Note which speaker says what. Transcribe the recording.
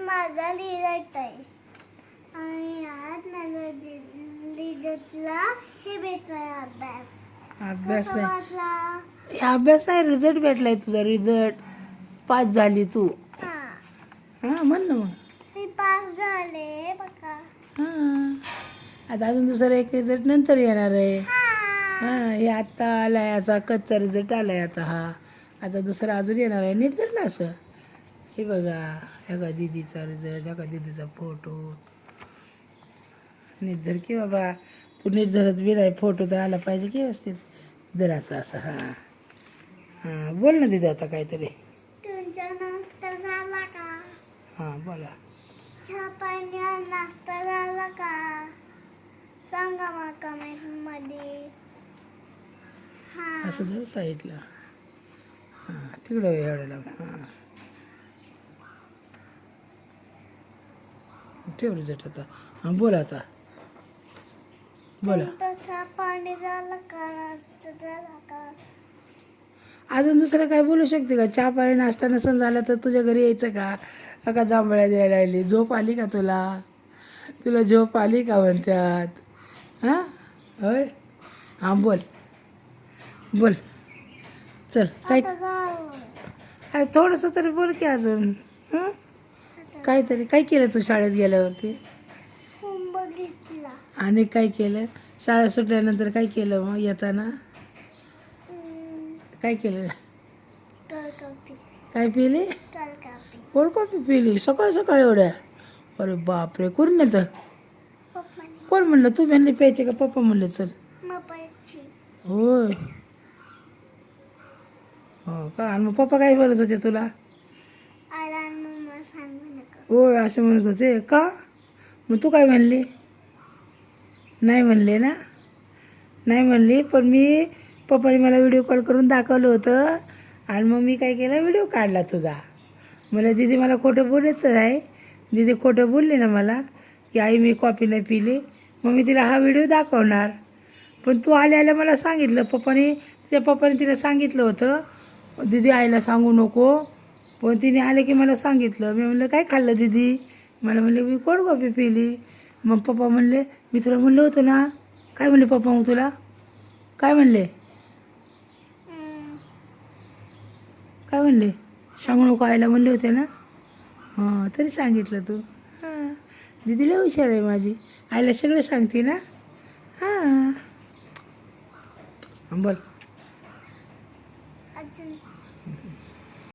Speaker 1: माझा रिझल्ट आहे आणि आज माझा रिझल्टला हे भेटलाय
Speaker 2: अभ्यास
Speaker 1: कसा
Speaker 2: नाही
Speaker 1: वाटला?
Speaker 2: हे अभ्यास नाही रिझल्ट भेटलाय तुझा रिझल्ट पास झाली तू
Speaker 1: हा
Speaker 2: हां म्हण ना मग
Speaker 1: मी पास झाले बघा.
Speaker 2: हां आता अजून दुसरा एक रिझल्ट नंतर येणार आहे हां हे आत्ता आला आहे याचा कच्चा रिझल्ट आला आहे आता हा आता दुसरा अजून येणार आहे नीट धर ना असं हे बघा एका दीदीचा रिझल्ट एका दीदीचा फोटो नीट धर की बाबा तू नीट धरत बी नाही फोटो तर आला पाहिजे की व्यवस्थित धरायचं असं हां हां बोल ना दीदी आता काहीतरी
Speaker 1: तुमचा नाश्ता झाला का?
Speaker 2: हां बोला
Speaker 1: चहा पाणी आणि नाश्ता झाला का? सांगा मग कमेंट मध्ये. हा
Speaker 2: असं धर साईडला हां तिकडं एवढ्याला हां ठेव रिझल्ट आता हां बोला आता बोला
Speaker 1: तुमचा चहा पाणी झाला का? नाश्ता झाला का?
Speaker 2: अजून दुसरं काय बोलू शकते का चहा पाणी नाश्ता नसून झाला तर तुझ्या घरी यायचं का का जांभळ्या द्यायला आली झोप आली का तुला तुला झोप आली का म्हणतात हां होय हां बोल बोल चल काय
Speaker 1: आता झालं.
Speaker 2: अरे थोडंसं तरी बोल की अजून हं काहीतरी काय केलं तू शाळेत गेल्यावरती
Speaker 1: फोन बघितला.
Speaker 2: आणि काय केलं शाळा सुटल्यानंतर काय केलं मग येताना काय केलं
Speaker 1: कल कॉफी
Speaker 2: काय पिली
Speaker 1: कल कॉफी
Speaker 2: कोल्ड कॉफी पिली सकाळ सकाळ एवढ्या अरे बापरे कोण नेतं
Speaker 1: पप्पानी
Speaker 2: कोण म्हणलं तू म्हणली प्यायचे का पप्पा म्हणले चल
Speaker 1: मपायची
Speaker 2: होय हो का आणि मग पप्पा काय बोलत होते तुला
Speaker 1: आला आणि मम्मा सांगू नका.
Speaker 2: होय असं म्हणत होते का मग तू काय म्हणली नाही म्हणले ना नाही म्हणली पण मी पप्पाने मला व्हिडिओ कॉल करून दाखवलं होतं आणि मग मी काय केलं व्हिडिओ काढला तुझा मला दीदी मला खोटं बोलत आहे दीदी खोटं बोलली ना मला की आई मी कॉफी नाही पिली मग मी तिला हा व्हिडिओ दाखवणार पण तू आल्या मला सांगितलं तुझ्या पप्पाने तिला सांगितलं होतं दीदी आईला सांगू नको पण तिने आले की मला सांगितलं मी म्हणलं काय खाल्लं दीदी मला म्हणले मी कोल्ड कॉफी पिली मग पप्पा म्हणले मी तुला म्हणलं होतं ना काय म्हणले पप्पा मग तुला काय म्हणले काय म्हणले सांगू नको आईला म्हणले होते ना हां तरी सांगितलं तू हां दीदीला हुशार आहे माझी आईला सगळं सांगते ना हां बोल